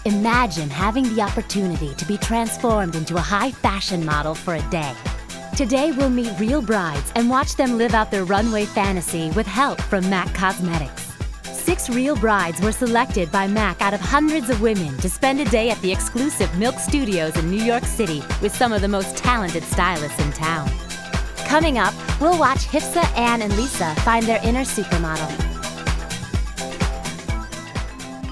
Imagine having the opportunity to be transformed into a high fashion model for a day. Today we'll meet real brides and watch them live out their runway fantasy with help from MAC Cosmetics. 6 real brides were selected by MAC out of hundreds of women to spend a day at the exclusive Milk Studios in New York City with some of the most talented stylists in town. Coming up, we'll watch Hipsa, Anne, and Lisa find their inner supermodel.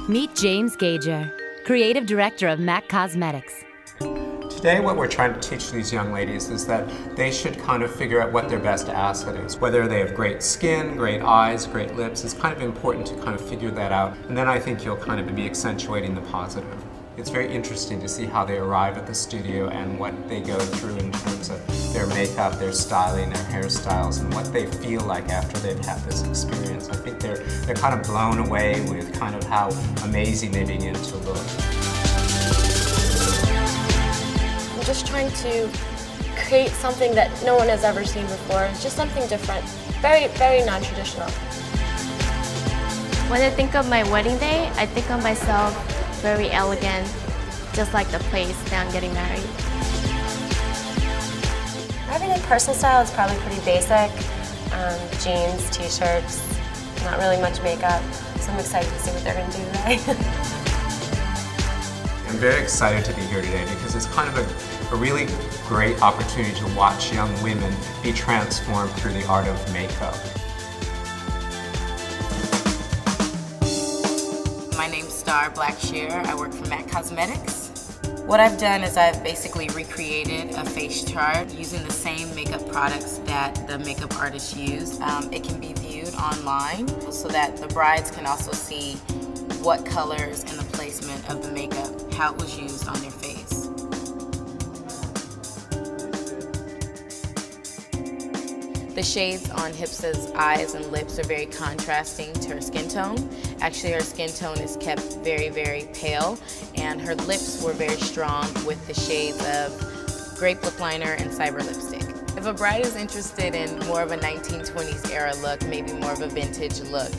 Meet James Gager, Creative Director of MAC Cosmetics. Today what we're trying to teach these young ladies is that they should kind of figure out what their best asset is. Whether they have great skin, great eyes, great lips, it's kind of important to kind of figure that out. And then I think you'll kind of be accentuating the positive. It's very interesting to see how they arrive at the studio and what they go through in terms of their makeup, their styling, their hairstyles, and what they feel like after they've had this experience. I think they're kind of blown away with kind of how amazing they begin to look. I'm just trying to create something that no one has ever seen before. It's just something different, very, very non-traditional. When I think of my wedding day, I think of myself very elegant, just like the place that I'm getting married. My everyday personal style is probably pretty basic. Jeans, t-shirts, not really much makeup. So I'm excited to see what they're going to do today. I'm very excited to be here today because it's kind of a really great opportunity to watch young women be transformed through the art of makeup. My name's Star Blackshear. I work for MAC Cosmetics. What I've done is I've basically recreated a face chart using the same makeup products that the makeup artists use. It can be viewed online so that the brides can also see what colors and the placement of the makeup, how it was used on their face. The shades on Hipsa's eyes and lips are very contrasting to her skin tone. Actually, her skin tone is kept very, very pale, and her lips were very strong with the shades of grape lip liner and cyber lipstick. If a bride is interested in more of a 1920s era look, maybe more of a vintage look,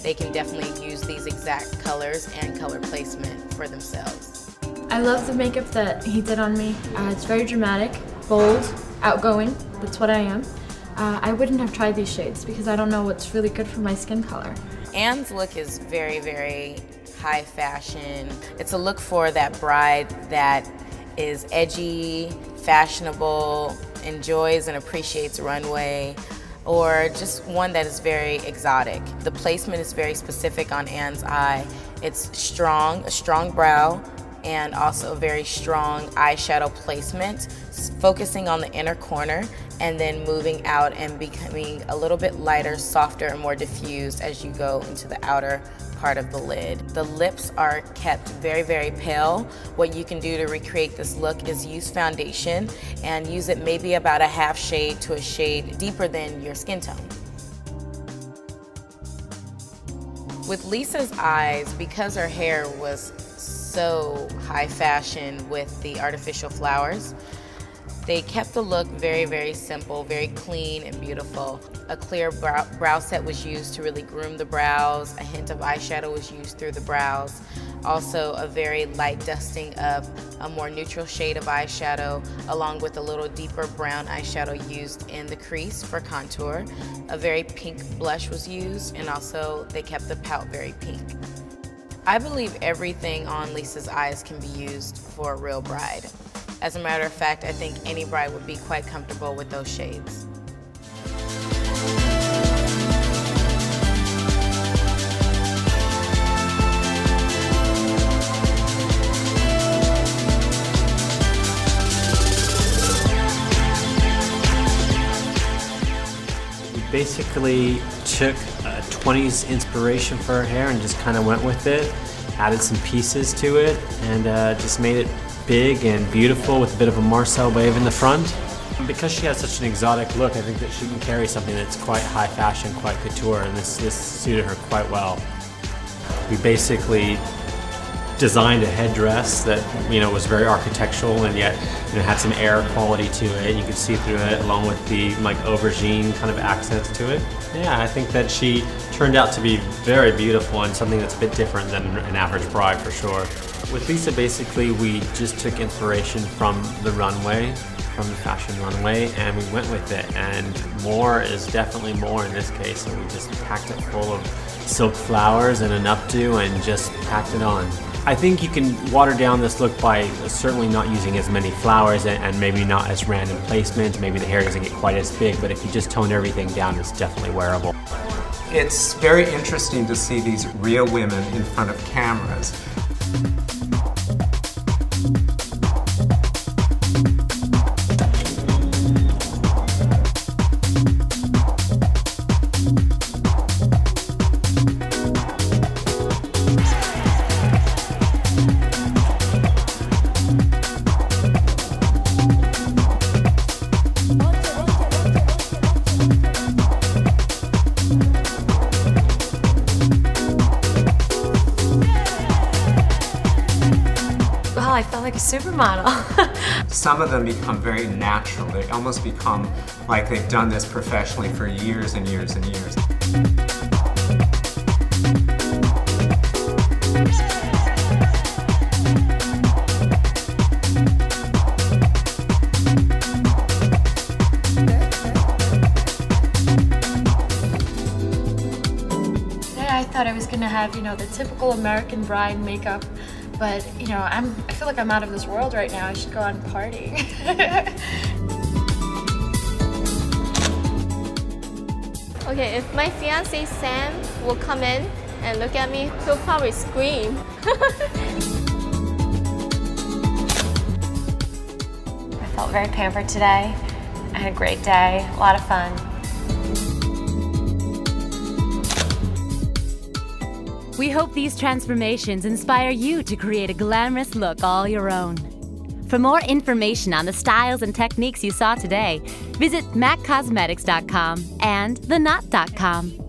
they can definitely use these exact colors and color placement for themselves. I love the makeup that he did on me. It's very dramatic, bold, outgoing. That's what I am. I wouldn't have tried these shades because I don't know what's really good for my skin color. Anne's look is very, very high fashion. It's a look for that bride that is edgy, fashionable, enjoys and appreciates runway, or just one that is very exotic. The placement is very specific on Anne's eye. It's strong, a strong brow, and also a very strong eyeshadow placement, focusing on the inner corner and then moving out and becoming a little bit lighter, softer, and more diffused as you go into the outer part of the lid. The lips are kept very, very pale. What you can do to recreate this look is use foundation and use it maybe about a half shade to a shade deeper than your skin tone. With Lisa's eyes, because her hair was so high fashion with the artificial flowers, they kept the look very, very simple, very clean and beautiful. A clear brow set was used to really groom the brows. A hint of eyeshadow was used through the brows. Also, a very light dusting of a more neutral shade of eyeshadow, along with a little deeper brown eyeshadow used in the crease for contour. A very pink blush was used, and also they kept the pout very pink. I believe everything on Lisa's eyes can be used for a real bride. As a matter of fact, I think any bride would be quite comfortable with those shades. We basically took a 20s inspiration for her hair and just kind of went with it, added some pieces to it, and just made it big and beautiful with a bit of a Marcel wave in the front. Because she has such an exotic look, I think that she can carry something that's quite high fashion, quite couture, and this suited her quite well. We basically designed a headdress that was very architectural and yet had some air quality to it. You could see through it, along with the like aubergine kind of accents to it. Yeah, I think that she turned turned out to be very beautiful and something that's a bit different than an average bride for sure. With Lisa, basically, we just took inspiration from the runway, from the fashion runway, and we went with it. And more is definitely more in this case. So we just packed it full of silk flowers and an updo and just packed it on. I think you can water down this look by certainly not using as many flowers and maybe not as random placement. Maybe the hair doesn't get quite as big, but if you just tone everything down, it's definitely wearable. It's very interesting to see these real women in front of cameras. I felt like a supermodel. Some of them become very natural. They almost become like they've done this professionally for years and years and years. Today I thought I was gonna have, the typical American bride makeup. But, I feel like I'm out of this world right now. I should go out and party. Okay, if my fiancé Sam will come in and look at me, he'll probably scream. I felt very pampered today. I had a great day, a lot of fun. We hope these transformations inspire you to create a glamorous look all your own. For more information on the styles and techniques you saw today, visit maccosmetics.com and theknot.com.